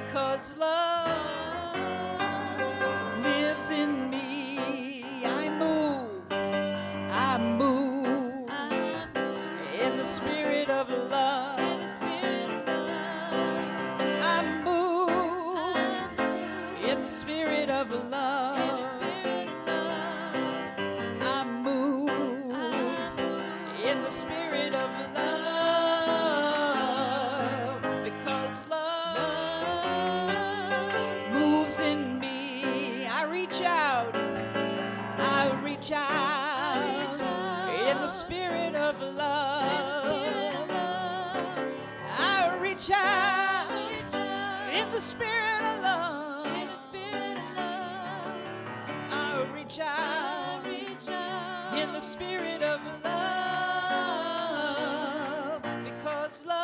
because love lives in me. I move in the spirit of love. I move in the spirit of love. I move in the spirit of love because love moves in me. I reach out in the spirit of love. I reach out in the spirit of love. I reach out in the spirit of love because love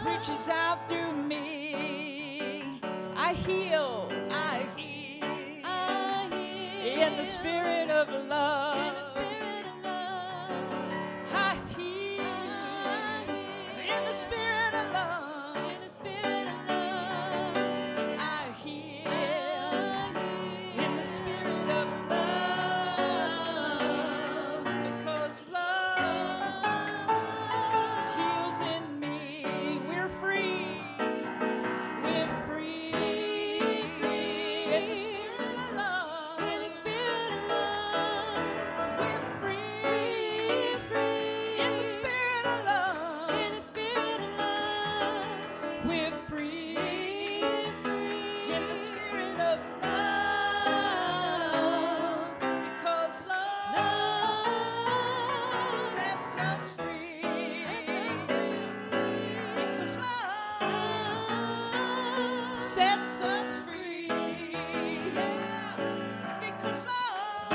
reaches out through me. I heal in the spirit of love. I heal in the spirit of love. I heal in the spirit of love because love heals in me. We're free in the spirit of love. We're free in the spirit of love. We're free in the spirit of love because love sets us free. Because love sets us free. Because love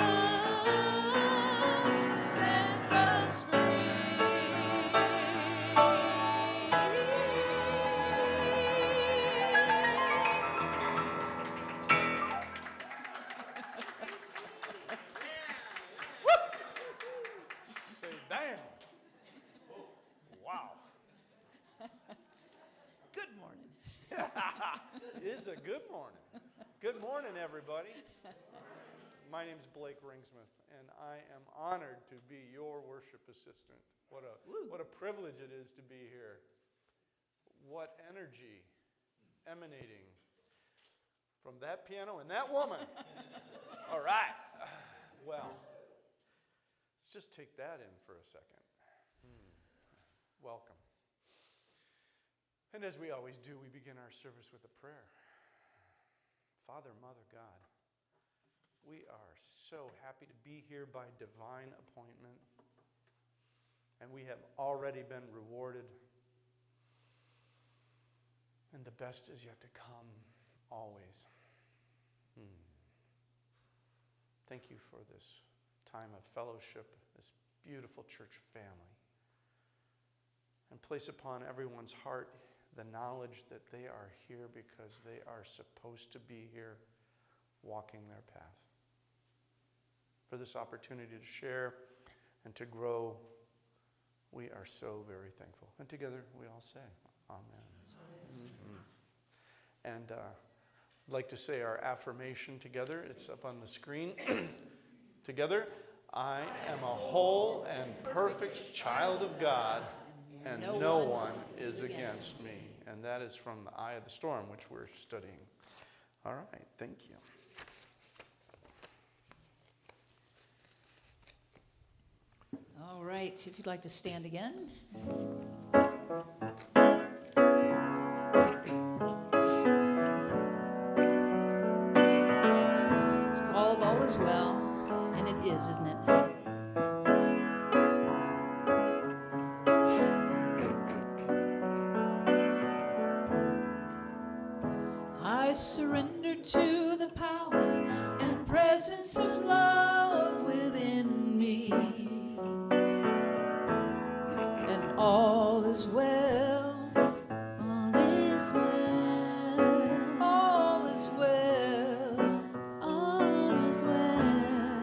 sets us free. Say, damn. Wow. Good morning. It is a good morning. Good morning, everybody. My name's Blake Ringsmith, and I am honored to be your worship assistant. What a privilege it is to be here. What energy emanating from that piano and that woman. All right. Well, let's just take that in for a second. Welcome. And as we always do, we begin our service with a prayer. Father, Mother, God, we are so happy to be here by divine appointment, and we have already been rewarded, and the best is yet to come, always. Thank you for this time of fellowship, this beautiful church family, and place upon everyone's heart the knowledge that they are here because they are supposed to be here walking their path. For this opportunity to share and to grow, we are so very thankful. And together we all say, Amen. And I'd like to say our affirmation together. It's up on the screen. Together, I am a whole and perfect child of God, and no one is against me. And that is from the Eye of the Storm, which we're studying. All right, thank you. All right, if you'd like to stand again. It's called All Is Well, and it is, isn't it? I surrender to the power and presence of love within me. And all is well. All is well. All is well. All is well.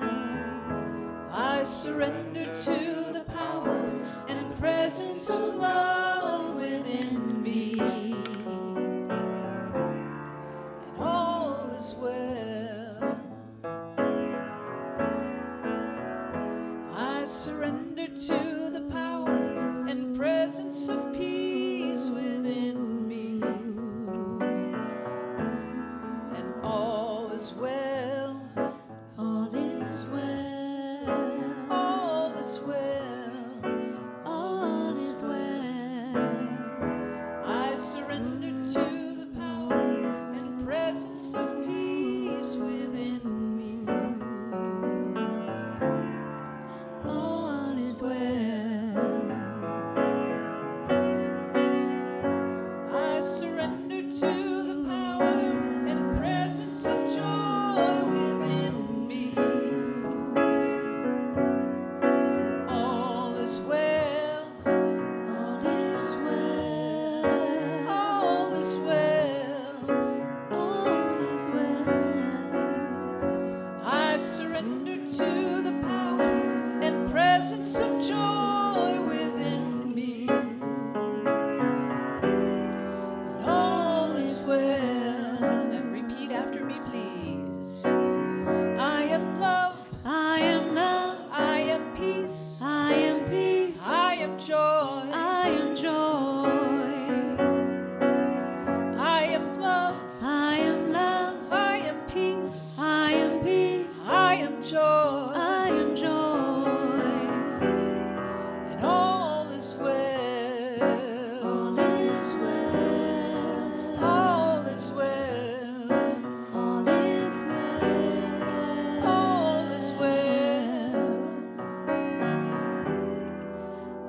I surrender to the power and presence of love within me. I surrender to the power and presence of peace within me. All is well. I surrender to the power and presence of joy within me. All is well. All is well. All is well. All is well. I surrender to the power and presence of joy within me. And all is well. And repeat after me, please. I am love. I am love. I am peace. I am peace. I am joy. I am joy. I am love. I am love. I am peace. I am peace. I am joy. I am joy. And all is well. All is well. All is well. All is well. All is well.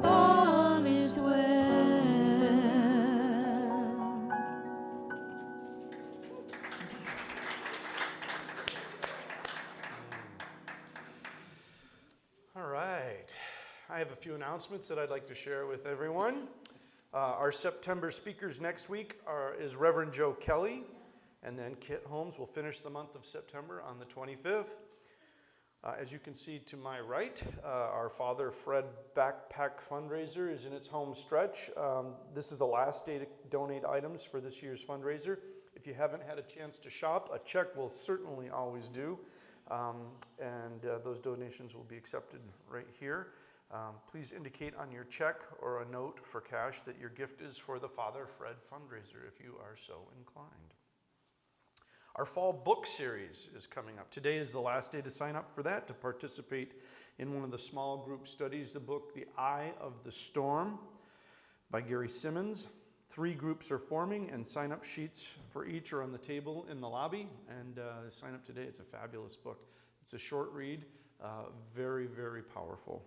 All is well. All right. I have a few announcements that I'd like to share with everyone. Our September speakers next week is Reverend Joe Kelly, and then Kit Holmes will finish the month of September on the 25th. As you can see to my right, our Father Fred Backpack Fundraiser is in its home stretch. This is the last day to donate items for this year's fundraiser. If you haven't had a chance to shop, a check will certainly always do. And those donations will be accepted right here. Please indicate on your check or a note for cash that your gift is for the Father Fred fundraiser if you are so inclined. Our fall book series is coming up. Today is the last day to sign up for that, to participate in one of the small group studies, the book The Eye of the Storm by Gary Simmons. 3 groups are forming, and sign-up sheets for each are on the table in the lobby. And sign up today. It's a fabulous book. It's a short read, very, very powerful.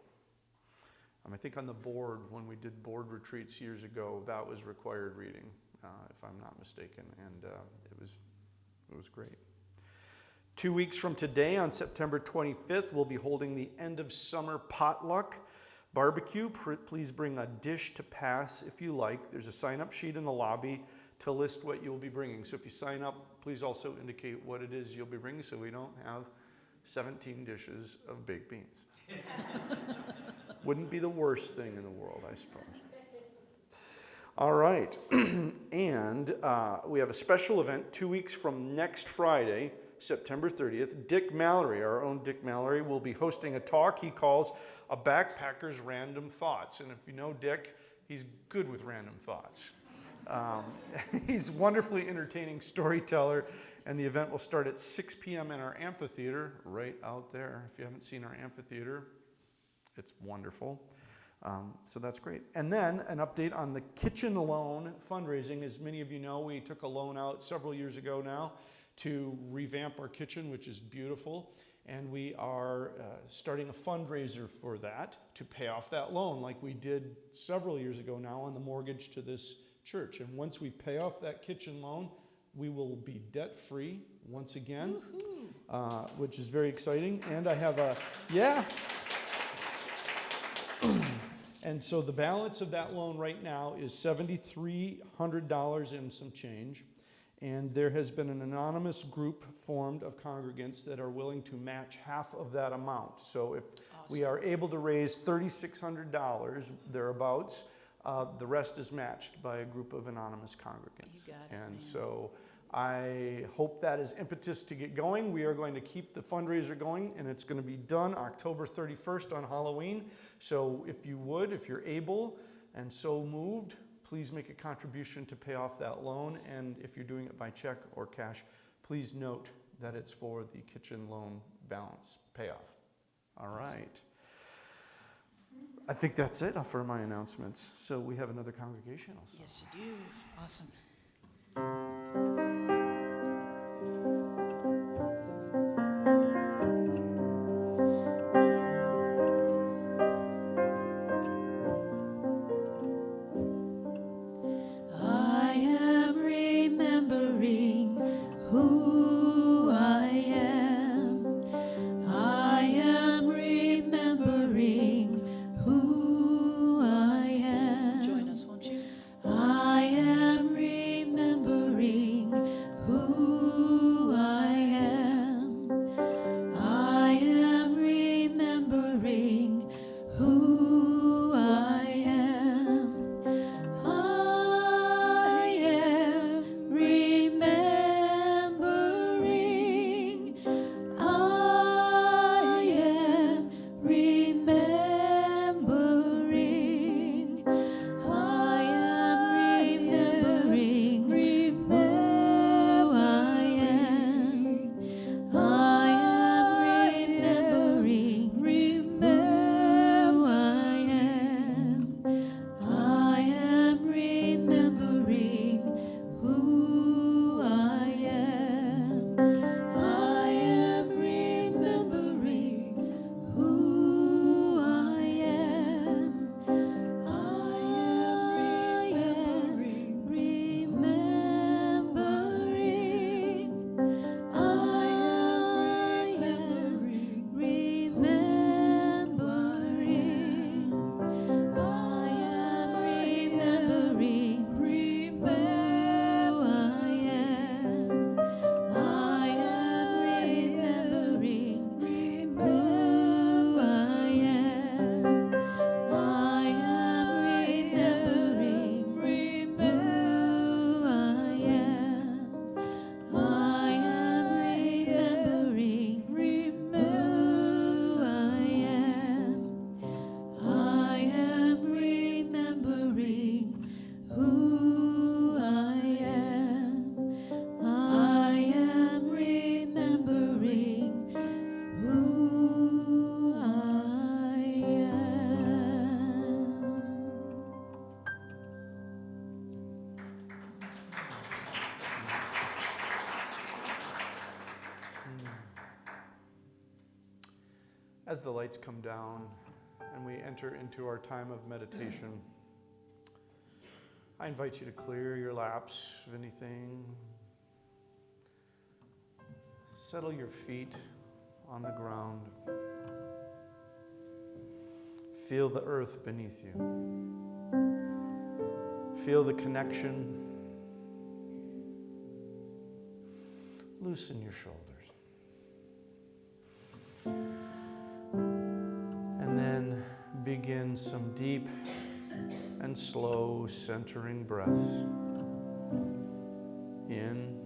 I think on the board, when we did board retreats years ago, that was required reading, if I'm not mistaken, and it was great. 2 weeks from today, on September 25th, we'll be holding the end of Summer Potluck Bbq. Please bring a dish to pass if you like. There's a sign-up sheet in the lobby to list what you'll be bringing. So if you sign up, please also indicate what it is you'll be bringing so we don't have 17 dishes of baked beans. Wouldn't be the worst thing in the world, I suppose. All right. And we have a special event 2 weeks from next Friday, September 30th. Dick Mallory, our own Dick Mallory, will be hosting a talk he calls A Backpacker's Random Thoughts. And if you know Dick, he's good with random thoughts. He's a wonderfully entertaining storyteller, and the event will start at 6 p.m. in our amphitheater right out there. If you haven't seen our amphitheater, it's wonderful. So that's great. And then an update on the kitchen loan fundraising. As many of you know, we took a loan out several years ago now to revamp our kitchen, which is beautiful. And we are starting a fundraiser for that to pay off that loan like we did several years ago now on the mortgage to this church. And once we pay off that kitchen loan, we will be debt-free once again, which is very exciting. And I have and so the balance of that loan right now is $7,300 and some change. And there has been an anonymous group formed of congregants that are willing to match half of that amount. So if we are able to raise $3,600 thereabouts, the rest is matched by a group of anonymous congregants. You got it, and man. so I hope that is impetus to get going. We are going to keep the fundraiser going, and it's going to be done October 31st on Halloween. So if you're able and so moved, please make a contribution to pay off that loan. And if you're doing it by check or cash, please note that it's for the kitchen loan balance payoff. All right. I think that's it for my announcements. So we have another congregational song. Yes, you do. Awesome. I am remembering who I am. I am remembering who I am. Join us, won't you? I am remembering who I am. I am remembering who I am. I am remembering. I am remembering. I am remembering who I am. I am remembering who I am. I am remembering who I am. I am remembering who I am. I am remembering. I am remembering. I am remembering who I am. I am remembering who I am. I am remembering who I am. I am remembering who I am. I am remembering who I am. I am remembering who I As the lights come down and we enter into our time of meditation, I invite you to clear your laps of anything. Settle your feet on the ground. Feel the earth beneath you. Feel the connection. Loosen your shoulders. And then begin some deep and slow centering breaths. In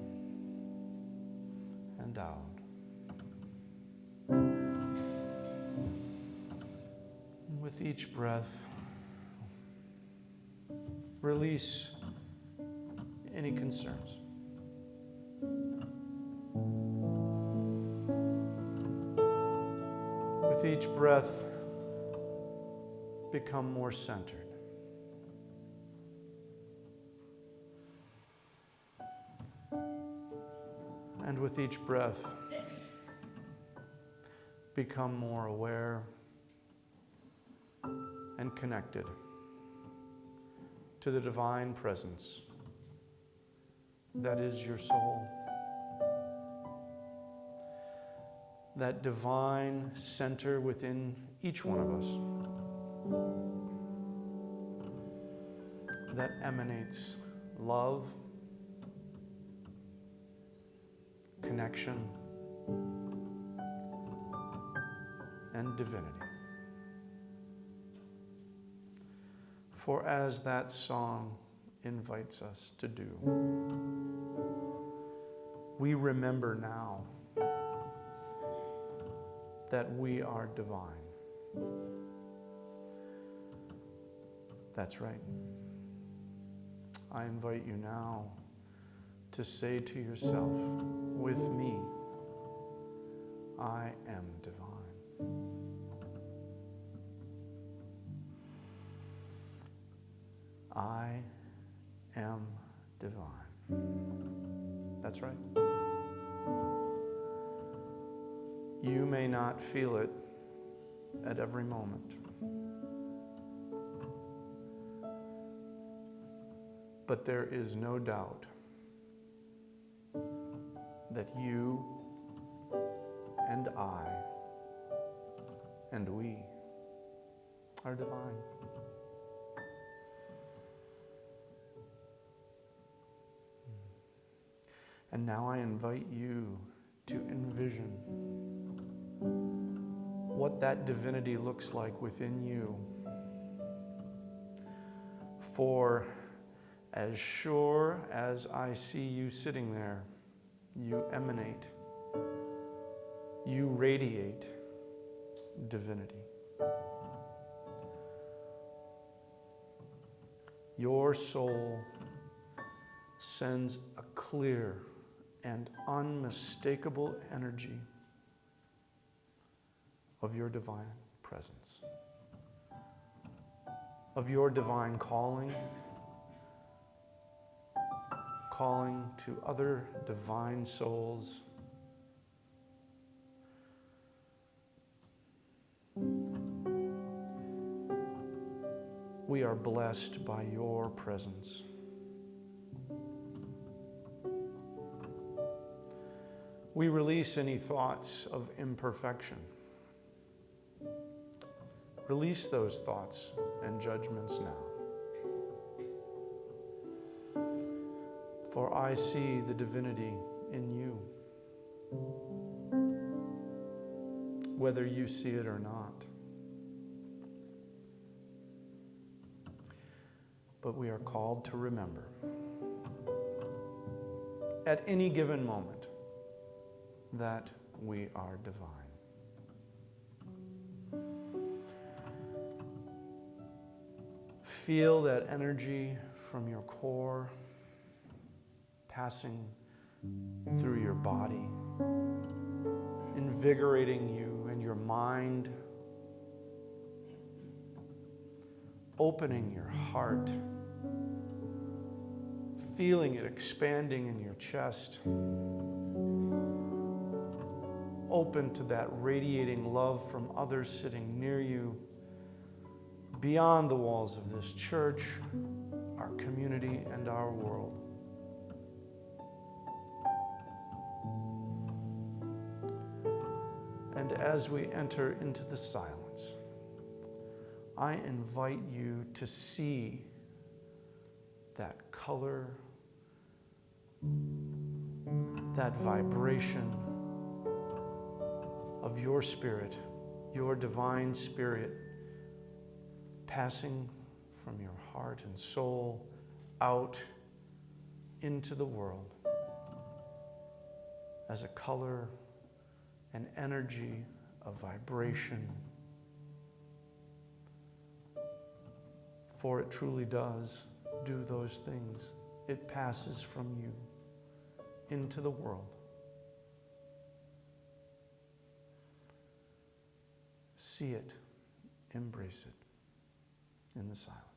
and out. With each breath, release any concerns. With each breath, become more centered. And with each breath, become more aware and connected to the divine presence that is your soul. That divine center within each one of us that emanates love, connection, and divinity. For as that song invites us to do, we remember now that we are divine. That's right. I invite you now to say to yourself, with me, I am divine. I am divine. That's right. You may not feel it at every moment, but there is no doubt that you and I and we are divine. And now I invite you to envision what that divinity looks like within you. For as sure as I see you sitting there, you emanate, you radiate divinity. Your soul sends a clear and unmistakable energy of your divine presence, of your divine calling to other divine souls. We are blessed by your presence. We release any thoughts of imperfection. Release those thoughts and judgments now. For I see the divinity in you, whether you see it or not. But we are called to remember at any given moment that we are divine. Feel that energy from your core passing through your body, invigorating you and your mind, opening your heart, feeling it expanding in your chest, open to that radiating love from others sitting near you, beyond the walls of this church, our community, and our world. And as we enter into the silence, I invite you to see that color, that vibration of your spirit, your divine spirit, passing from your heart and soul out into the world as a color, an energy, a vibration. For it truly does do those things. It passes from you into the world. See it, embrace it in the silence.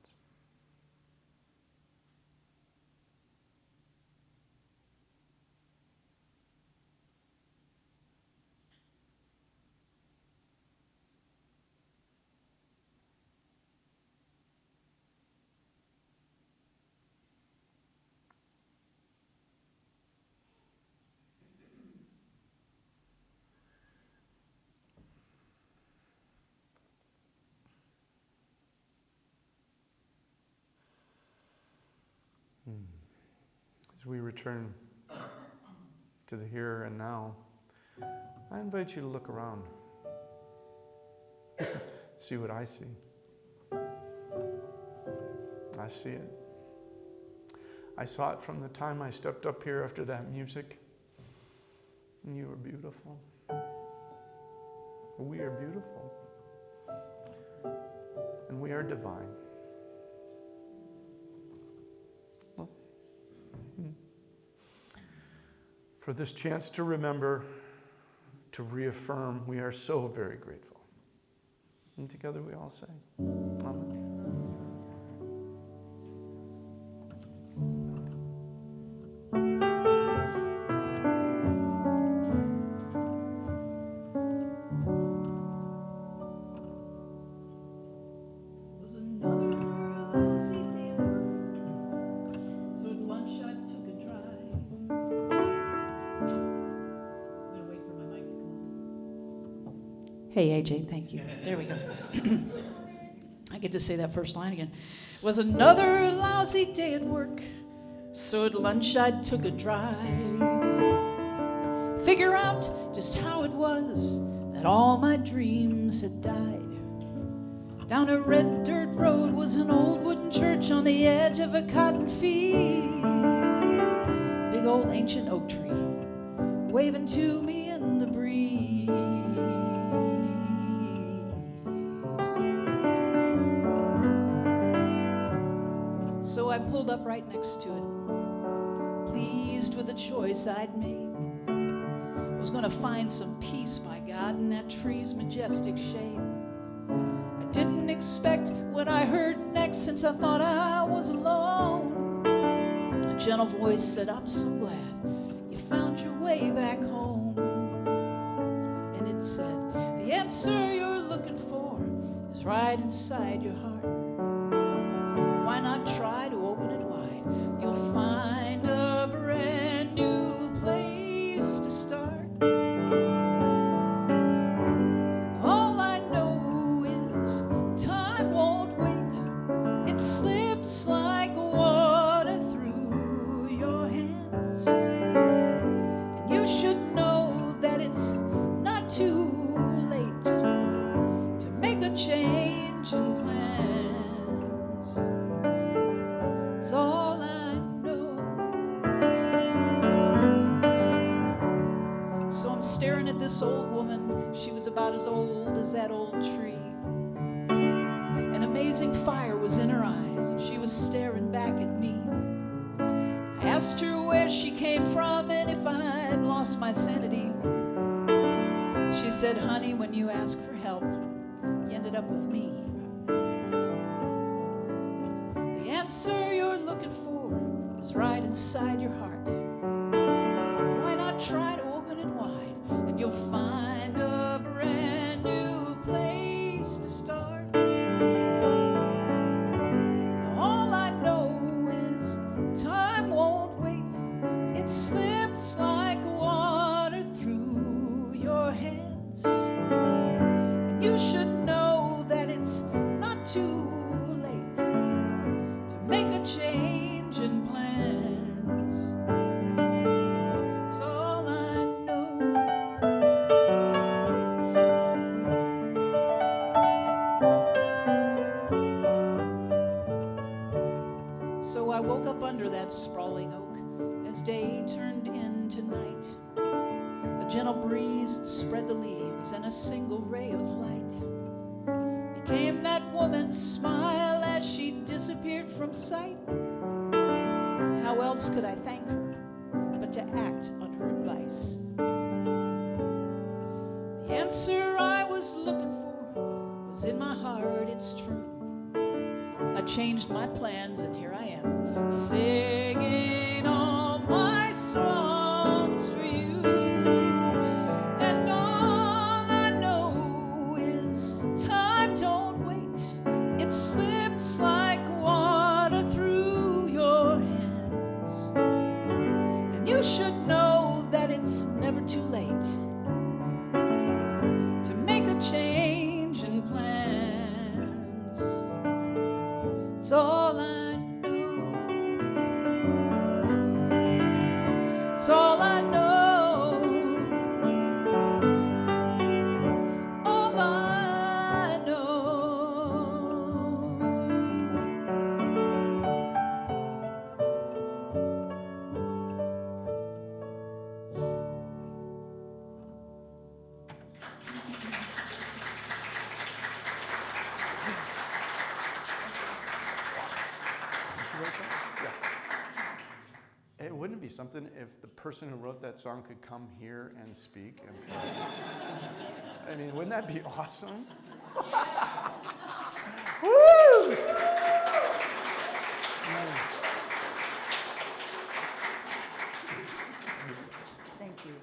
As we return to the here and now, I invite you to look around. See what I see. I see it. I saw it from the time I stepped up here after that music. And you were beautiful. We are beautiful. And we are divine. For this chance to remember, to reaffirm, we are so very grateful. And together we all say, Amen. Hey, AJ, thank you. There we go. I get to say that first line again. It was another lousy day at work, so at lunch I took a drive. Figure out just how it was that all my dreams had died. Down a red dirt road was an old wooden church on the edge of a cotton field. Big old ancient oak tree waving to me in the breeze. So I pulled up right next to it, pleased with the choice I'd made. I was gonna find some peace, my God, in that tree's majestic shade. I didn't expect what I heard next, since I thought I was alone. A gentle voice said, I'm so glad you found your way back home. And it said, the answer you're looking for is right inside your heart. Why not try to open it wide? You'll find a brand new place to start. All I know is time won't wait. It slips like water through your hands. And you should know that it's not too late to make a change in plans. It's all I know. So I'm staring at this old woman. She was about as old as that old tree. An amazing fire was in her eyes, and she was staring back at me. I asked her where she came from and if I'd lost my sanity. She said, honey, when you ask for help, you ended up with me. The answer you're looking for is right inside your heart. Why not try to open it wide, and you'll find a brand new place to start. Now all I know is time won't wait. It slips like water through your hands. And you should know that it's not too make a change in plans. It's all I know. So I woke up under that sprawling oak as day turned into night. A gentle breeze spread the leaves, and a single ray of light became that woman's smile as she disappeared from sight. How else could I thank her but to act on her advice? The answer I was looking for was in my heart, it's true. I changed my plans, and here I am, singing all my songs for you. And all I know is time don't wait. It slips like water through your hands. And you should know that it's never too late to make a change in plans. It's all I know. It's all I know. All I know. It wouldn't be something if the person who wrote that song could come here and speak. I mean, wouldn't that be awesome? Woo! Thank you.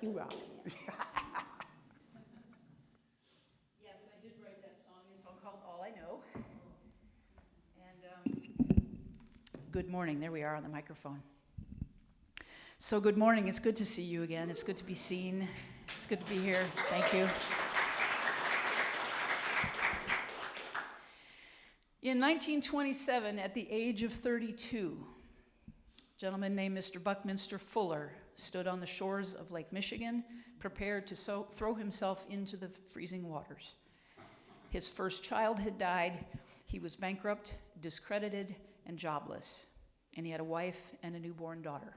You rock. Yes, I did write that song. It's a song called All I Know. And good morning. There we are on the microphone. So good morning. It's good to see you again. It's good to be seen. It's good to be here. Thank you. In 1927, at the age of 32, a gentleman named Mr. Buckminster Fuller stood on the shores of Lake Michigan, prepared to throw himself into the freezing waters. His first child had died. He was bankrupt, discredited, and jobless, and he had a wife and a newborn daughter.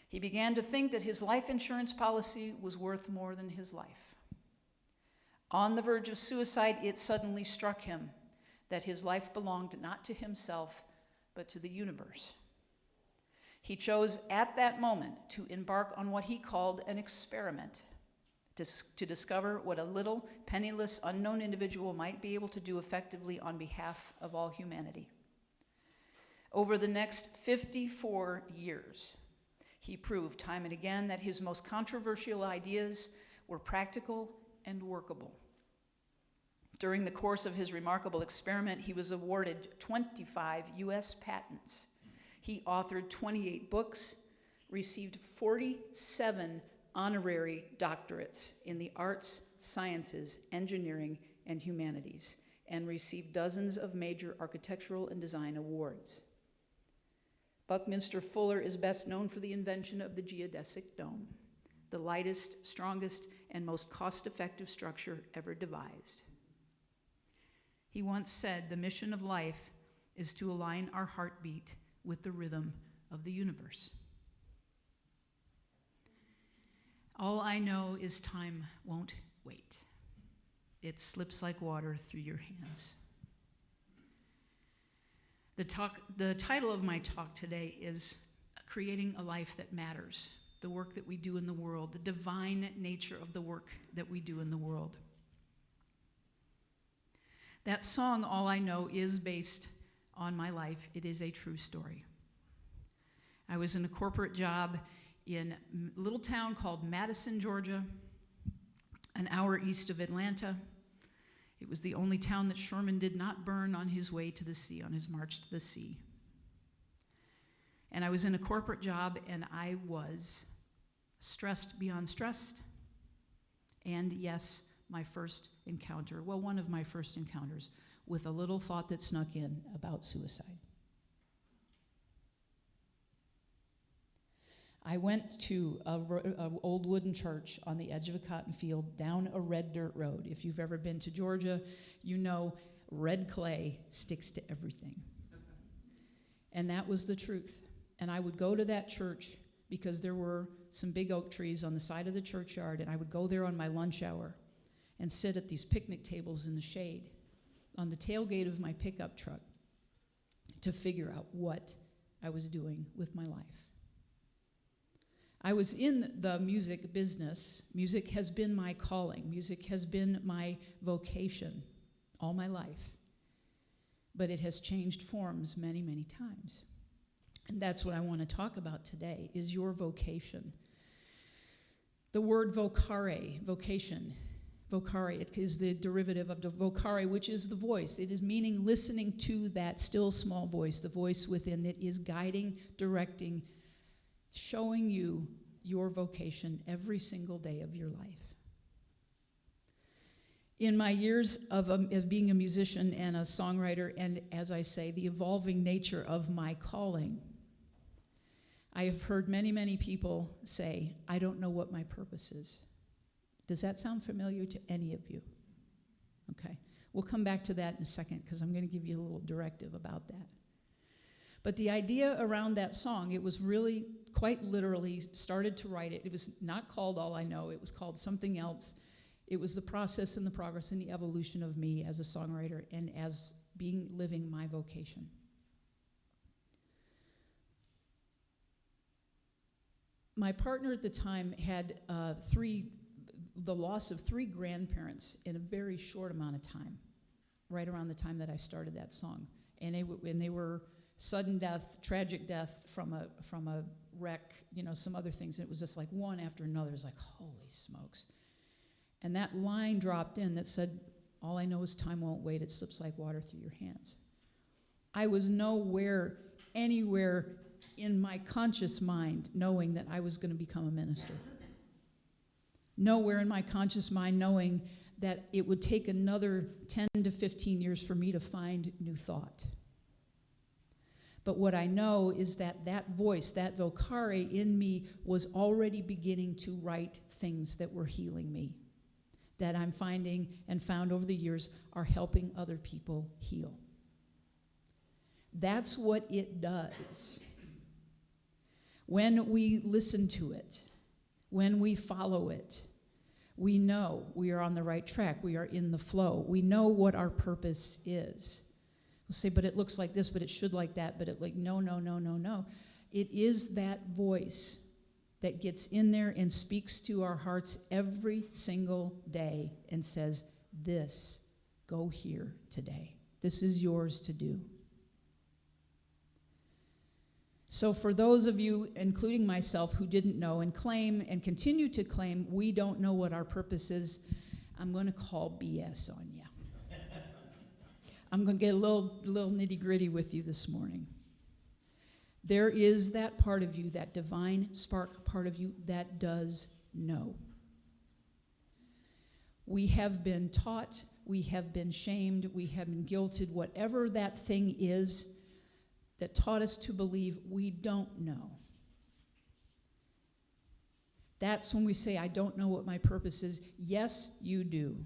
He began to think that his life insurance policy was worth more than his life. On the verge of suicide, it suddenly struck him that his life belonged not to himself, but to the universe. He chose at that moment to embark on what he called an experiment, to discover what a little, penniless, unknown individual might be able to do effectively on behalf of all humanity. Over the next 54 years, he proved time and again that his most controversial ideas were practical and workable. During the course of his remarkable experiment, he was awarded 25 U.S. patents. He authored 28 books, received 47 honorary doctorates in the arts, sciences, engineering, and humanities, and received dozens of major architectural and design awards. Buckminster Fuller is best known for the invention of the geodesic dome, the lightest, strongest, and most cost-effective structure ever devised. He once said, "The mission of life is to align our heartbeat with the rhythm of the universe." All I know is time won't wait. It slips like water through your hands. The title of my talk today is Creating a Life That Matters, the work that we do in the world, the divine nature of the work that we do in the world. That song, All I Know, is based on my life. It is a true story. I was in a corporate job in a little town called Madison, Georgia, an hour east of Atlanta. It was the only town that Sherman did not burn on his way to the sea, on his march to the sea. And I was in a corporate job, and I was stressed beyond stressed. And yes, my first encounter, well, one of my first encounters with a little thought that snuck in about suicide. I went to an old wooden church on the edge of a cotton field down a red dirt road. If you've ever been to Georgia, you know red clay sticks to everything. And that was the truth. And I would go to that church because there were some big oak trees on the side of the churchyard, and I would go there on my lunch hour and sit at these picnic tables in the shade on the tailgate of my pickup truck to figure out what I was doing with my life. I was in the music business. Music has been my calling. Music has been my vocation all my life. But it has changed forms many, many times. And that's what I want to talk about today, is your vocation. The word vocare, vocation, vocare, it is the derivative of vocare, which is the voice. It is meaning listening to that still small voice, the voice within that is guiding, directing, showing you your vocation every single day of your life. In my years of being a musician and a songwriter, and as I say, the evolving nature of my calling, I have heard many, many people say, I don't know what my purpose is. Does that sound familiar to any of you? Okay. We'll come back to that in a second because I'm going to give you a little directive about that. But the idea around that song, it was really quite literally started to write it. It was not called All I Know. It was called something else. It was the process and the progress and the evolution of me as a songwriter and as living my vocation. My partner at the time had the loss of 3 grandparents in a very short amount of time, right around the time that I started that song. And they were sudden death, tragic death from a wreck, some other things. And it was just like one after another. It was like, holy smokes. And that line dropped in that said, all I know is time won't wait. It slips like water through your hands. I was anywhere in my conscious mind knowing that I was going to become a minister. Nowhere in my conscious mind knowing that it would take another 10 to 15 years for me to find new thought. But what I know is that that voice, that vocare in me, was already beginning to write things that were healing me, that I'm finding and found over the years are helping other people heal. That's what it does. When we listen to it, when we follow it, we know we are on the right track. We are in the flow. We know what our purpose is. We'll say, but it looks like this, but it should like that, but it like, no. It is that voice that gets in there and speaks to our hearts every single day and says, this, go here today. This is yours to do. So for those of you, including myself, who didn't know and claim and continue to claim we don't know what our purpose is, I'm going to call BS on you. I'm going to get a little nitty-gritty with you this morning. There is that part of you, that divine spark part of you, that does know. We have been taught, we have been shamed, we have been guilted, whatever that thing is that taught us to believe we don't know. That's when we say, I don't know what my purpose is. Yes, you do.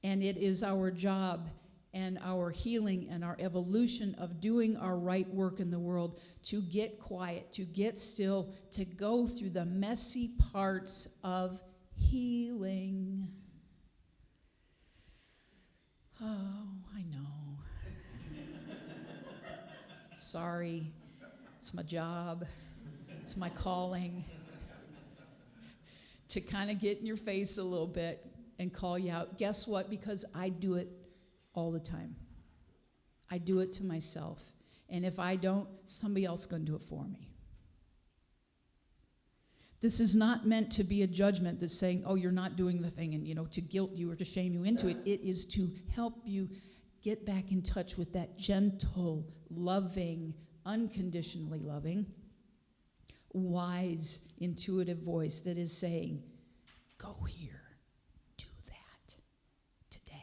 And it is our job and our healing and our evolution of doing our right work in the world to get quiet, to get still, to go through the messy parts of healing. Oh, I know. Sorry, it's my job, it's my calling, to kind of get in your face a little bit and call you out. Guess what? Because I do it all the time. I do it to myself. And if I don't, somebody else is going to do it for me. This is not meant to be a judgment that's saying, oh, you're not doing the thing, and, to guilt you or to shame you into it. It is to help you get back in touch with that gentle, loving, unconditionally loving, wise, intuitive voice that is saying, go here, do that today.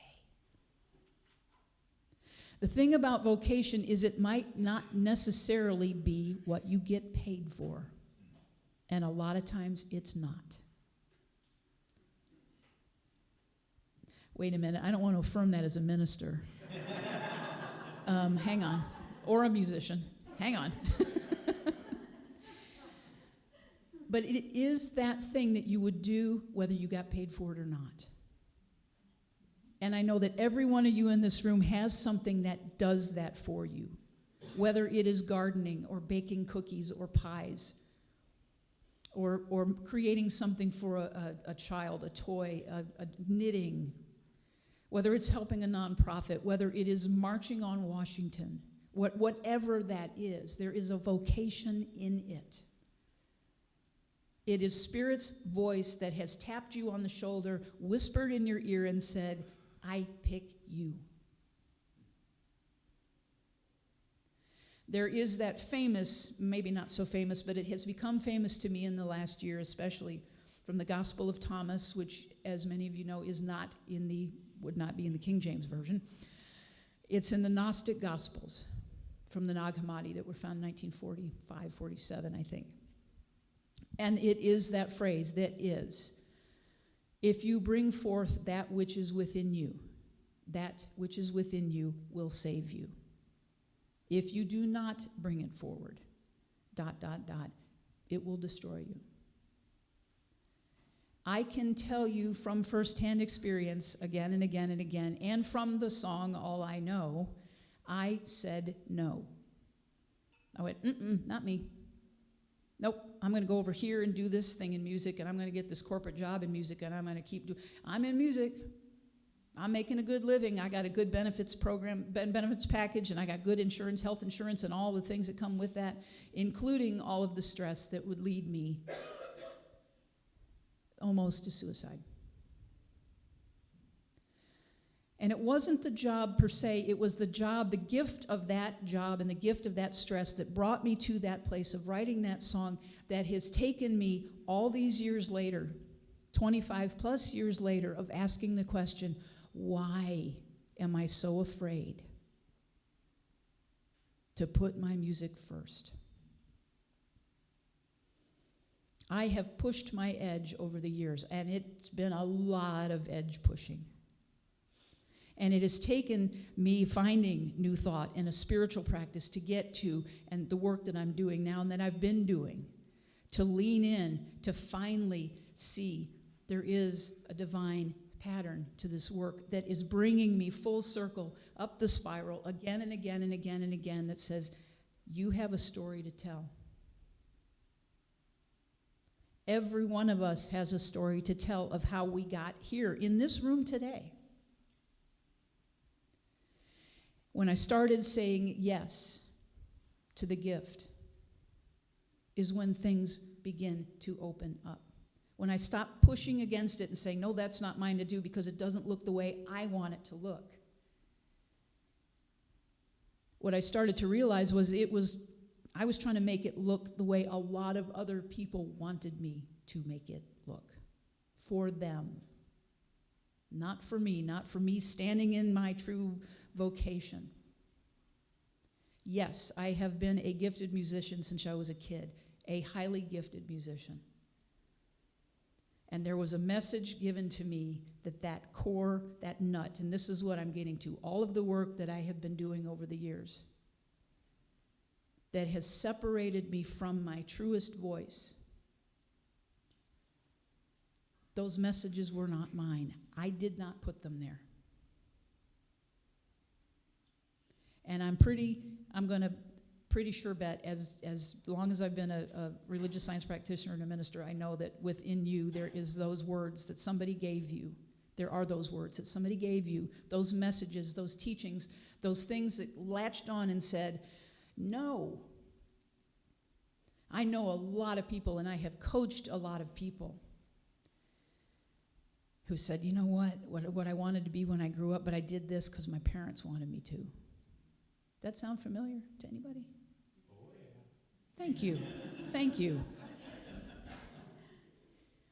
The thing about vocation is it might not necessarily be what you get paid for. And a lot of times it's not. Wait a minute, I don't want to affirm that as a minister. Hang on. Or a musician. Hang on. But it is that thing that you would do whether you got paid for it or not. And I know that every one of you in this room has something that does that for you, whether it is gardening or baking cookies or pies or creating something for a child, a toy, a knitting, whether it's helping a nonprofit, whether it is marching on Washington, whatever that is, there is a vocation in it. It is Spirit's voice that has tapped you on the shoulder, whispered in your ear, and said, I pick you. There is that famous, maybe not so famous, but it has become famous to me in the last year, especially from the Gospel of Thomas, which, as many of you know, would not be in the King James Version. It's in the Gnostic Gospels from the Nag Hammadi that were found in 1945, 47, I think. And it is that phrase that is, if you bring forth that which is within you, that which is within you will save you. If you do not bring it forward, ... it will destroy you. I can tell you from firsthand experience again and again and again, and from the song All I Know, I said no. I went, not me. Nope, I'm going to go over here and do this thing in music, and I'm going to get this corporate job in music, and I'm going to keep doing. I'm in music. I'm making a good living. I got a good benefits program, benefits package, and I got good insurance, health insurance, and all the things that come with that, including all of the stress that would lead me almost to suicide. And it wasn't the job per se, it was the job, the gift of that job and the gift of that stress that brought me to that place of writing that song that has taken me all these years later 25 plus years later, of asking the question, why am I so afraid to put my music first? I have pushed my edge over the years, and it's been a lot of edge pushing. And it has taken me finding new thought and a spiritual practice to get to, and the work that I'm doing now and that I've been doing, to lean in, to finally see there is a divine pattern to this work that is bringing me full circle up the spiral again and again and again and again, that says, you have a story to tell. Every one of us has a story to tell of how we got here in this room today. When I started saying yes to the gift is when things begin to open up. When I stop pushing against it and saying, no, that's not mine to do because it doesn't look the way I want it to look. What I started to realize was I was trying to make it look the way a lot of other people wanted me to make it look. For them. Not for me standing in my true vocation. Yes, I have been a gifted musician since I was a kid, a highly gifted musician. And there was a message given to me that core, that nut, and this is what I'm getting to, all of the work that I have been doing over the years that has separated me from my truest voice. Those messages were not mine. I did not put them there. And I'm going to pretty sure bet, as long as I've been a religious science practitioner and a minister, I know that within you there is those words that somebody gave you. There are those words that somebody gave you, those messages, those teachings, those things that latched on and said, no. I know a lot of people, and I have coached a lot of people who said, you know what I wanted to be when I grew up, but I did this because my parents wanted me to. That sound familiar to anybody? Oh, yeah. Thank you. Thank you.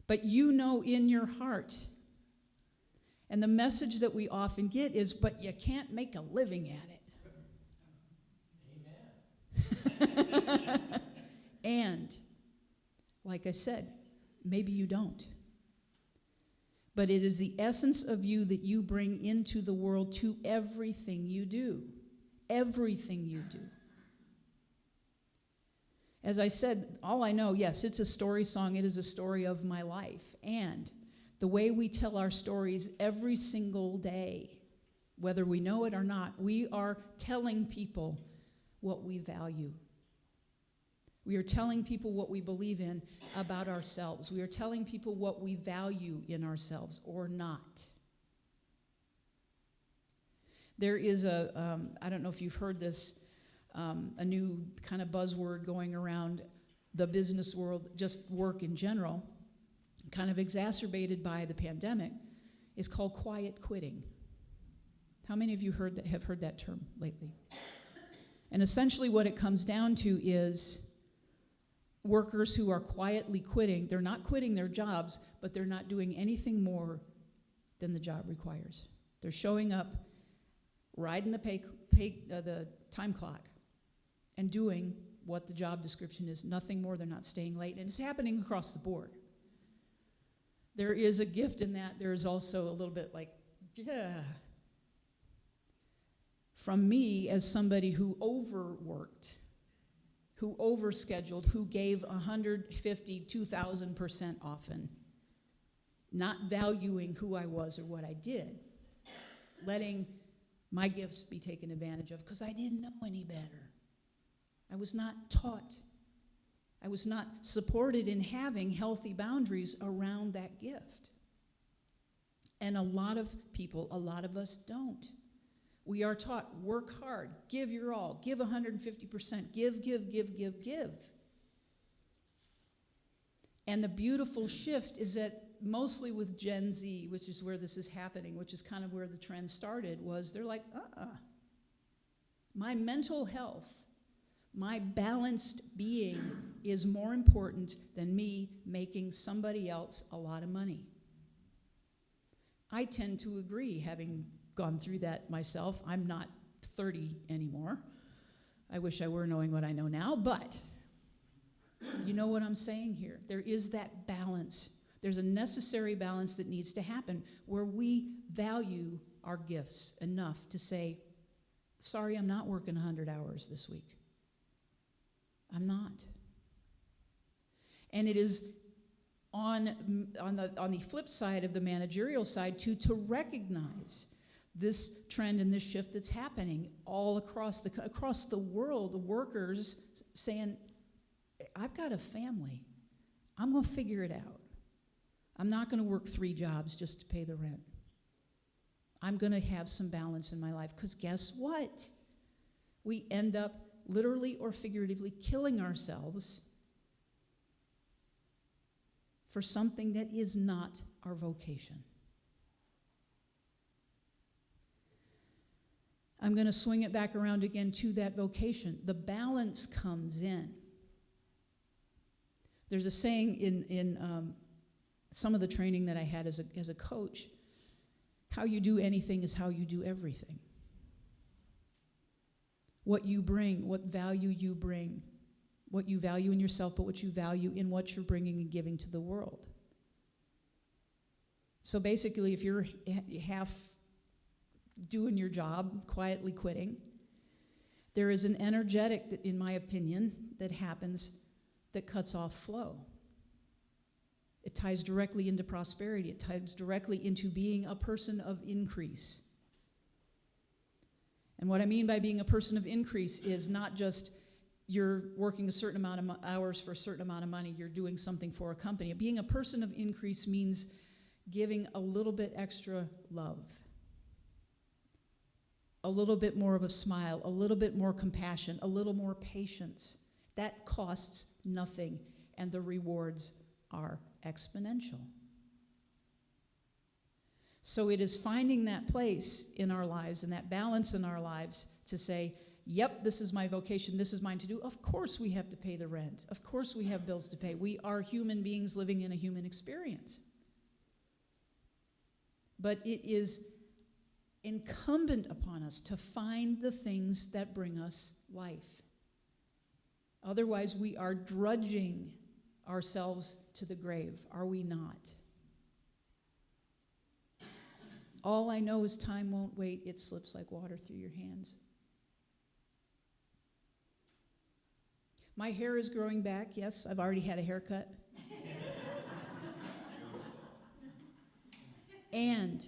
But you know in your heart, and the message that we often get is, but you can't make a living at it. Amen. And, like I said, maybe you don't. But it is the essence of you that you bring into the world to everything you do. Everything you do. As I said, all I know, yes, it's a story song. It is a story of my life. And the way we tell our stories every single day, whether we know it or not, we are telling people what we value. We are telling people what we believe in about ourselves. We are telling people what we value in ourselves or not. There is I don't know if you've heard this, a new kind of buzzword going around the business world, just work in general, kind of exacerbated by the pandemic, is called quiet quitting. How many of you have heard that term lately? And essentially what it comes down to is workers who are quietly quitting. They're not quitting their jobs, but they're not doing anything more than the job requires. They're showing up, riding the time clock, and doing what the job description is, nothing more. They're not staying late, and it's happening across the board. There is a gift in that. There is also a little bit like, yeah. From me as somebody who overworked, who overscheduled, who gave 150, 2,000% often, not valuing who I was or what I did, letting my gifts be taken advantage of because I didn't know any better. I was not taught. I was not supported in having healthy boundaries around that gift. And a lot of people, a lot of us don't. We are taught, work hard, give your all, give 150%, give. And the beautiful shift is that mostly with Gen Z, which is where this is happening, which is kind of where the trend started, was they're like, my mental health, my balanced being is more important than me making somebody else a lot of money. I tend to agree, having gone through that myself. I'm not 30 anymore. I wish I were, knowing what I know now, but you know what I'm saying here. There is that balance. There's a necessary balance that needs to happen where we value our gifts enough to say, sorry, I'm not working 100 hours this week. I'm not. And it is on the flip side of the managerial side to recognize this trend and this shift that's happening all across the world. The workers saying, I've got a family. I'm going to figure it out. I'm not going to work 3 jobs just to pay the rent. I'm going to have some balance in my life, because guess what? We end up literally or figuratively killing ourselves for something that is not our vocation. I'm going to swing it back around again to that vocation. The balance comes in. There's a saying in some of the training that I had as a coach, how you do anything is how you do everything. What you bring, what value you bring, what you value in yourself, but what you value in what you're bringing and giving to the world. So basically, if you're half doing your job, quietly quitting, there is an energetic, that, in my opinion, that happens that cuts off flow. It ties directly into prosperity. It ties directly into being a person of increase. And what I mean by being a person of increase is not just you're working a certain amount of hours for a certain amount of money, you're doing something for a company. Being a person of increase means giving a little bit extra love, a little bit more of a smile, a little bit more compassion, a little more patience. That costs nothing, and the rewards are exponential. So it is finding that place in our lives and that balance in our lives to say, yep, this is my vocation, this is mine to do. Of course we have to pay the rent. Of course we have bills to pay. We are human beings living in a human experience. But it is incumbent upon us to find the things that bring us life. Otherwise, we are drudging ourselves to the grave, are we not? All I know is time won't wait. It slips like water through your hands. My hair is growing back. Yes, I've already had a haircut. And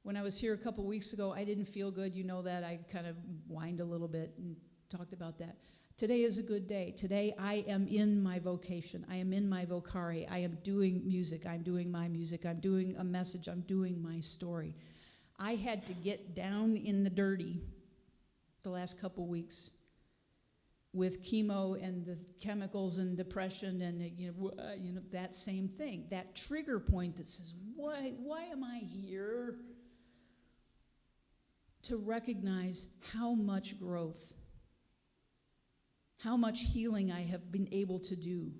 when I was here a couple weeks ago, I didn't feel good. You know that. I kind of whined a little bit and talked about that. Today is a good day. Today I am in my vocation. I am in my vocare. I am doing music. I'm doing my music. I'm doing a message. I'm doing my story. I had to get down in the dirty the last couple weeks with chemo and the chemicals and depression and you know that same thing. That trigger point that says, why am I here? To recognize how much growth, how much healing I have been able to do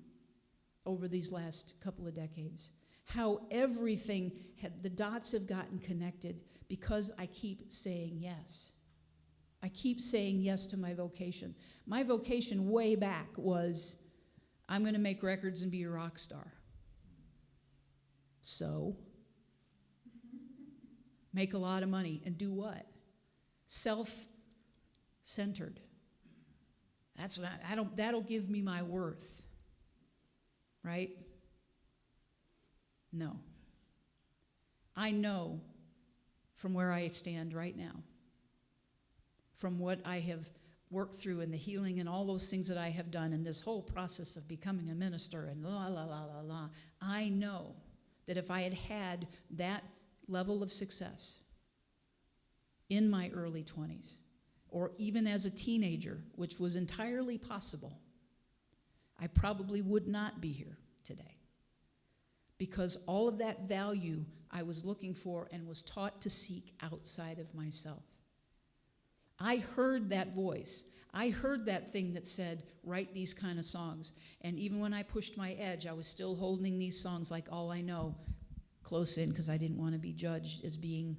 over these last couple of decades. How everything, the dots have gotten connected because I keep saying yes. I keep saying yes to my vocation. My vocation way back was, I'm going to make records and be a rock star. So, make a lot of money and do what? Self-centered. That's what that'll give me my worth. Right? No. I know from where I stand right now, from what I have worked through and the healing and all those things that I have done in this whole process of becoming a minister and I know that if I had had that level of success in my early 20s, or even as a teenager, which was entirely possible, I probably would not be here today. Because all of that value I was looking for and was taught to seek outside of myself. I heard that voice. I heard that thing that said, write these kind of songs. And even when I pushed my edge, I was still holding these songs like All I Know close in because I didn't want to be judged as being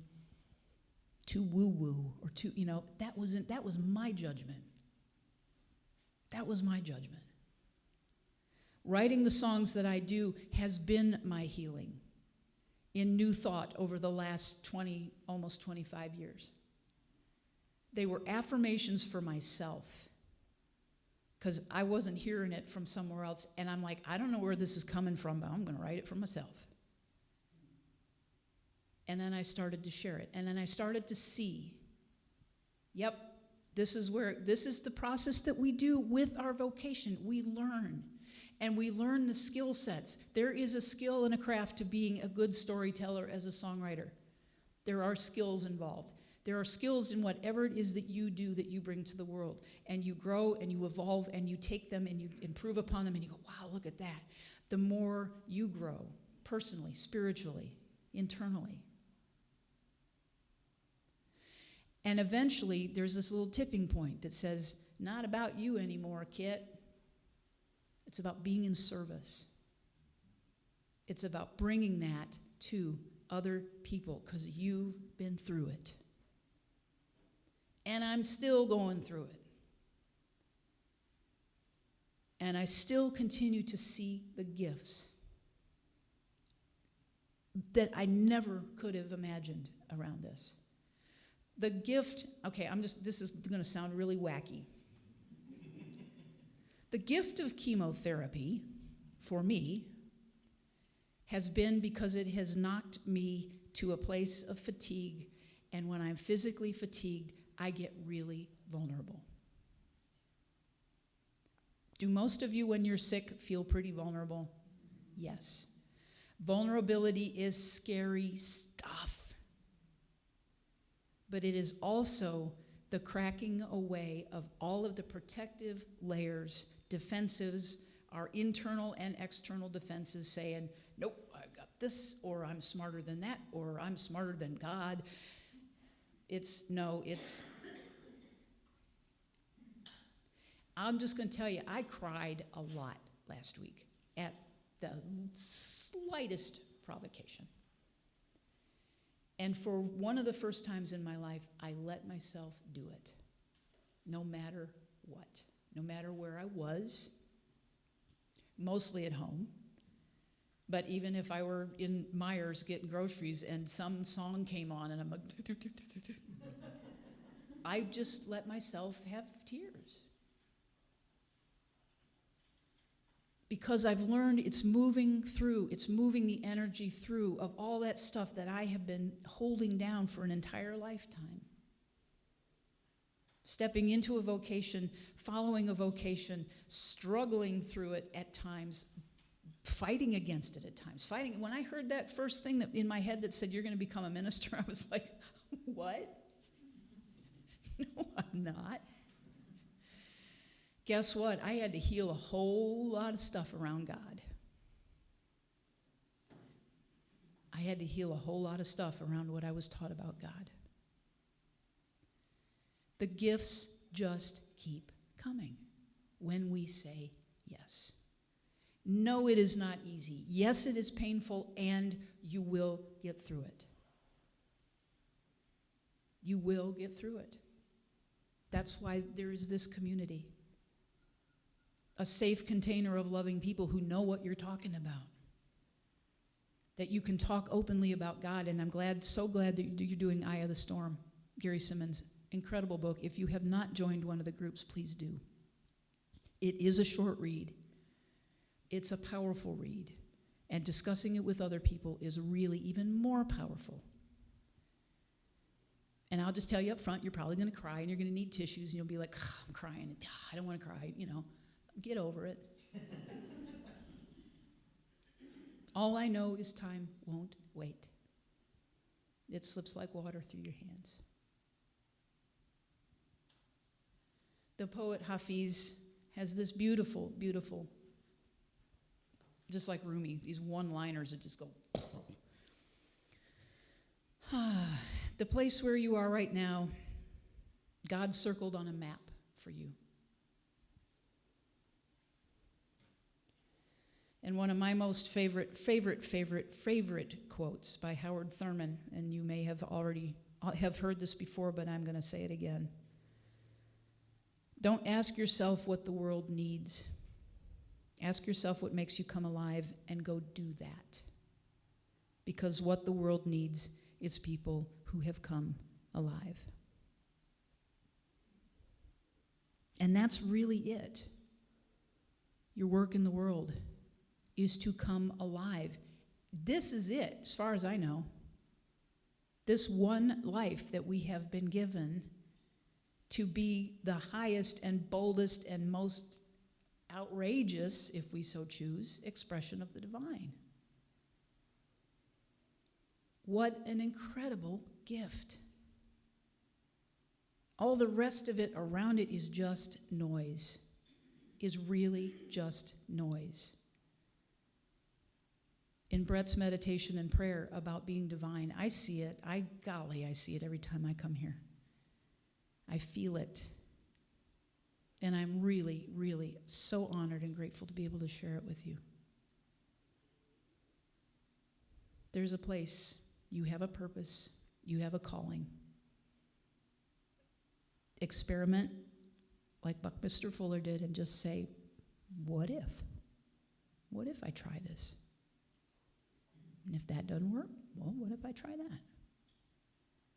too woo-woo or too, that was my judgment. That was my judgment. Writing the songs that I do has been my healing in New Thought over the last almost 25 years. They were affirmations for myself because I wasn't hearing it from somewhere else. And I'm like, I don't know where this is coming from, but I'm going to write it for myself. And then I started to share it. And then I started to see, yep, this is the process that we do with our vocation. We learn. And we learn the skill sets. There is a skill and a craft to being a good storyteller as a songwriter. There are skills involved. There are skills in whatever it is that you do that you bring to the world. And you grow and you evolve and you take them and you improve upon them and you go, wow, look at that. The more you grow personally, spiritually, internally. And eventually there's this little tipping point that says, not about you anymore, Kit. It's about being in service. It's about bringing that to other people because you've been through it. And I'm still going through it. And I still continue to see the gifts that I never could have imagined around this. The gift, this is going to sound really wacky. The gift of chemotherapy, for me, has been because it has knocked me to a place of fatigue, and when I'm physically fatigued, I get really vulnerable. Do most of you, when you're sick, feel pretty vulnerable? Yes. Vulnerability is scary stuff, but it is also the cracking away of all of the protective layers, defenses, our internal and external defenses saying, nope, I got this, or I'm smarter than that, or I'm smarter than God. I'm just going to tell you, I cried a lot last week at the slightest provocation. And for one of the first times in my life, I let myself do it, no matter what. No matter where I was, mostly at home. But even if I were in Myers getting groceries and some song came on and I'm like, I just let myself have tears. Because I've learned it's moving the energy through of all that stuff that I have been holding down for an entire lifetime. Stepping into a vocation, following a vocation, struggling through it at times, fighting against it at times. When I heard that first thing that in my head that said, you're going to become a minister, I was like, what? No, I'm not. Guess what? I had to heal a whole lot of stuff around God. I had to heal a whole lot of stuff around what I was taught about God. The gifts just keep coming when we say yes. No, it is not easy. Yes, it is painful, and you will get through it. You will get through it. That's why there is this community. A safe container of loving people who know what you're talking about. That you can talk openly about God, and I'm so glad that you're doing Eye of the Storm, Gary Simmons. Incredible book. If you have not joined one of the groups, please do. It is a short read. It's a powerful read. And discussing it with other people is really even more powerful. And I'll just tell you up front, you're probably going to cry, and you're going to need tissues, and you'll be like, I'm crying. I don't want to cry. Get over it. All I know is time won't wait. It slips like water through your hands. The poet Hafiz has this beautiful, beautiful, just like Rumi, these one-liners that just go. The place where you are right now, God circled on a map for you. And one of my most favorite quotes by Howard Thurman, and you may have already have heard this before, but I'm going to say it again. Don't ask yourself what the world needs. Ask yourself what makes you come alive and go do that. Because what the world needs is people who have come alive. And that's really it. Your work in the world is to come alive. This is it, as far as I know. This one life that we have been given to be the highest and boldest and most outrageous, if we so choose, expression of the divine. What an incredible gift. All the rest of it around it is just noise, is really just noise. In Brett's meditation and prayer about being divine, I see it. I see it every time I come here. I feel it. And I'm really, really so honored and grateful to be able to share it with you. There's a place. You have a purpose. You have a calling. Experiment like Buckminster Fuller did and just say, what if? What if I try this? And if that doesn't work, well, what if I try that?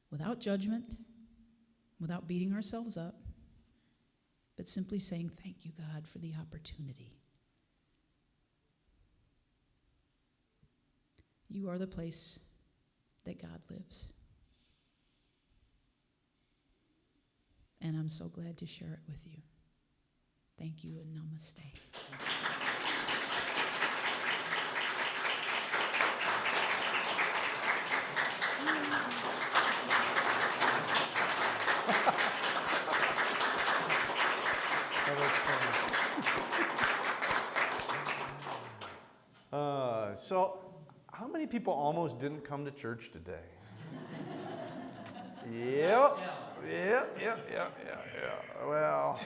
Without judgment, without beating ourselves up, but simply saying, thank you, God, for the opportunity. You are the place that God lives. And I'm so glad to share it with you. Thank you and namaste. So, how many people almost didn't come to church today? Yep. Well,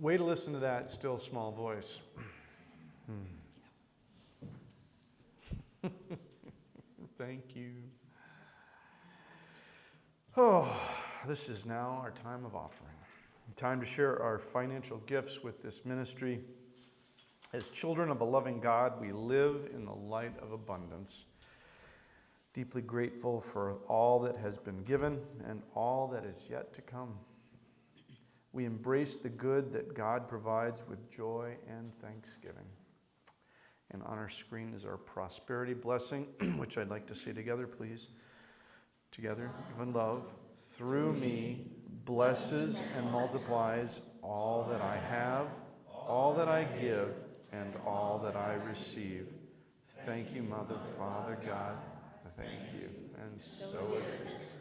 way to listen to that still small voice. Thank you. Oh, this is now our time of offering. Time to share our financial gifts with this ministry. As children of a loving God, we live in the light of abundance. Deeply grateful for all that has been given and all that is yet to come. We embrace the good that God provides with joy and thanksgiving. And on our screen is our prosperity blessing, which I'd like to say together, please. Together, given love, through me, blesses and multiplies all that I have, all that I give, and all that I receive. Thank you, Mother, Father, God. Thank you. And so it is.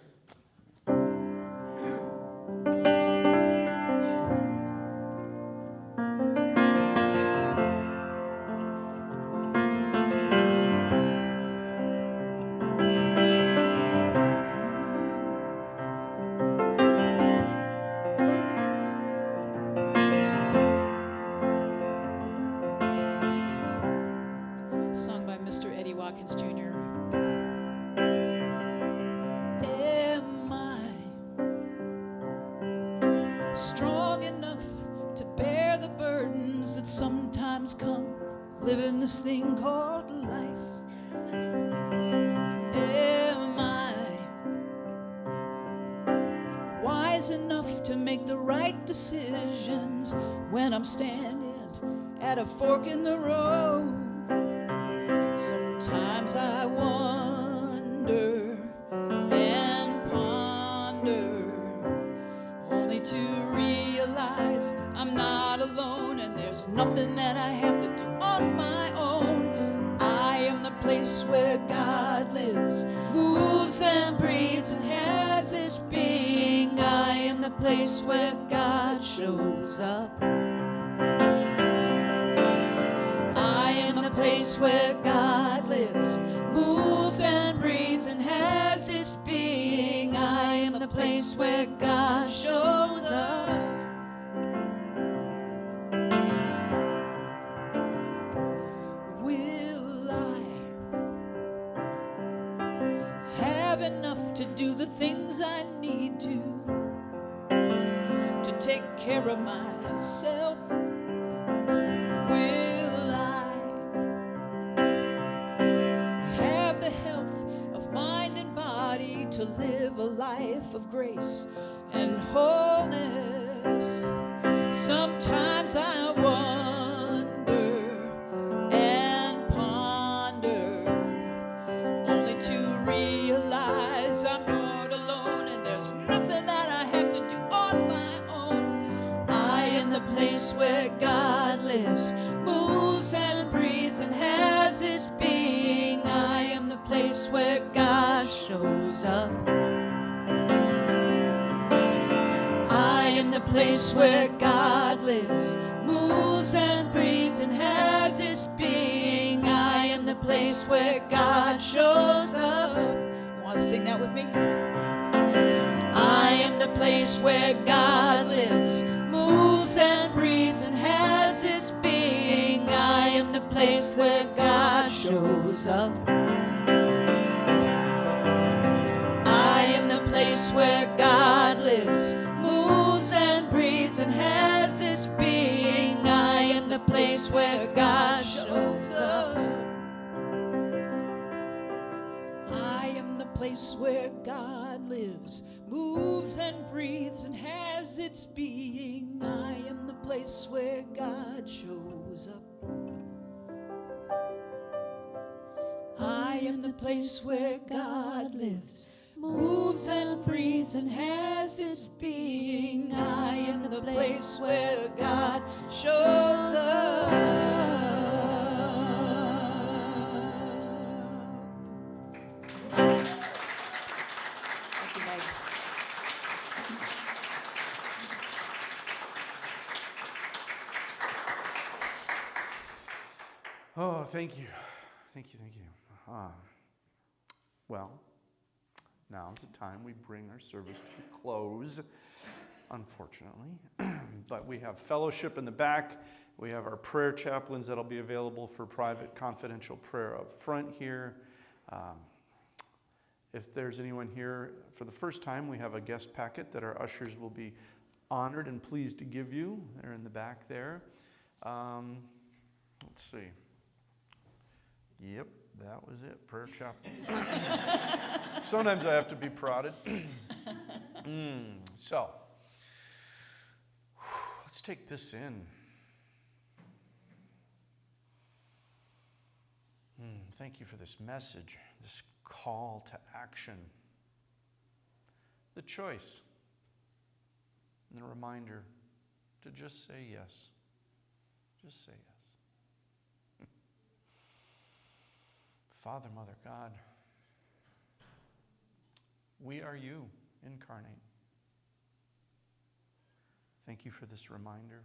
Sung by Mr. Eddie Watkins Jr. Am I strong enough to bear the burdens that sometimes come living this thing called life? Am I wise enough to make the right decisions when I'm standing at a fork in the road? Sometimes I wonder and ponder, only to realize I'm not alone and there's nothing that I have to do on my own. I am the place where God lives, moves and breathes and has its being. I am the place where God shows up. I am the place where God lives, moves and breathes and has its being. I am the place where God shows up. enough to do the things I need to take care of myself? Will I have the health of mind and body to live a life of grace and wholeness? Sometimes I wonder and ponder, only to realize I'm not alone and there's nothing that I have to do on my own. I am the place where God lives, moves and breathes and has its being. I am the place where God shows up. I am the place where God lives, moves and breathes and has its being. I am the place where God shows up. You want to sing that with me? I am the place where God lives, moves and breathes and has its being. I am the place where God shows up. I am the place where God lives, moves and breathes and has its being. I am the place where God shows up. I am the place where God lives, moves and breathes and has its being. I am the place where God shows up. I am the place where God lives, moves and breathes and has its being. I am the place where God shows up. Thank you, Mike. Oh, thank you. Thank you. Well, now's the time we bring our service to a close, unfortunately. But we have fellowship in the back. We have our prayer chaplains that'll be available for private, confidential prayer up front here. If there's anyone here for the first time, we have a guest packet that our ushers will be honored and pleased to give you. They're in the back there. Let's see. Yep, that was it. Prayer chaplains. Sometimes I have to be prodded. So, let's take this in. Thank you for this message, this call to action, the choice, and the reminder to just say yes. Just say yes. Father, Mother, God, we are you incarnate. Thank you for this reminder.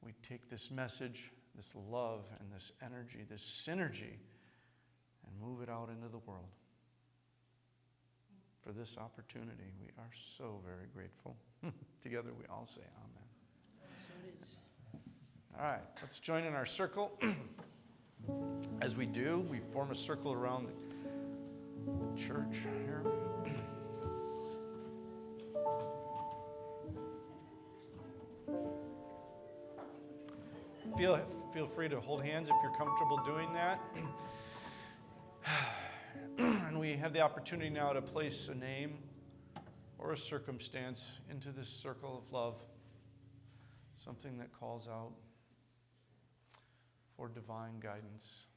We take this message, this love, and this energy, this synergy, and move it out into the world. For this opportunity, we are so very grateful. Together we all say amen. So it is. All right, let's join in our circle. As we do, we form a circle around the church here. Feel free to hold hands if you're comfortable doing that. And we have the opportunity now to place a name or a circumstance into this circle of love. Something that calls out for divine guidance.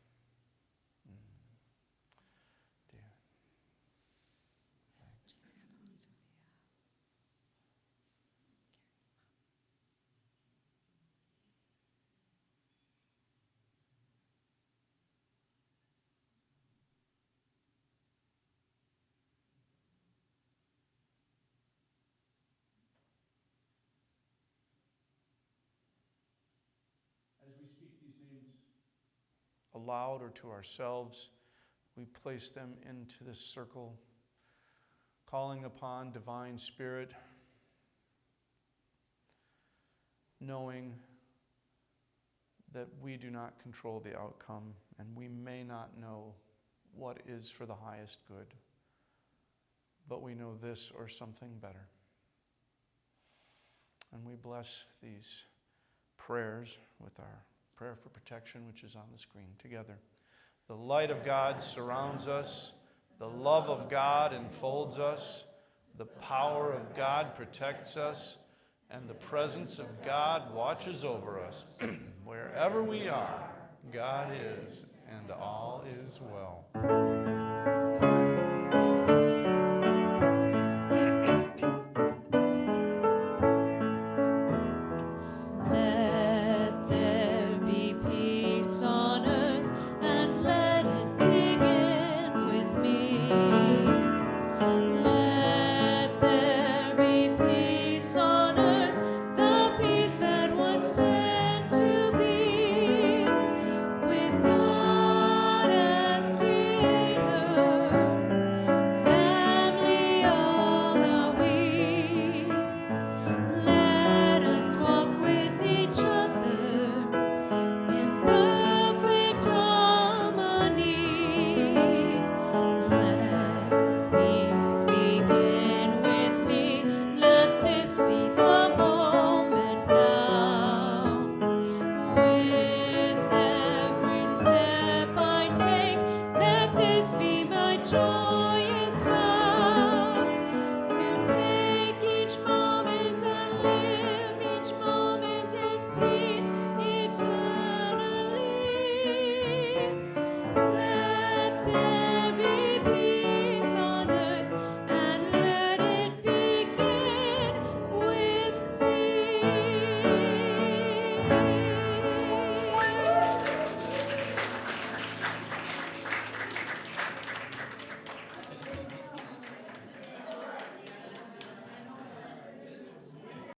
As we speak these names aloud or to ourselves, we place them into this circle, calling upon divine spirit, knowing that we do not control the outcome and we may not know what is for the highest good. But we know this or something better. And we bless these prayers with our prayer for protection, which is on the screen together. The light of God surrounds us. The love of God enfolds us. The power of God protects us. And the presence of God watches over us. Wherever we are, God is, and all is well.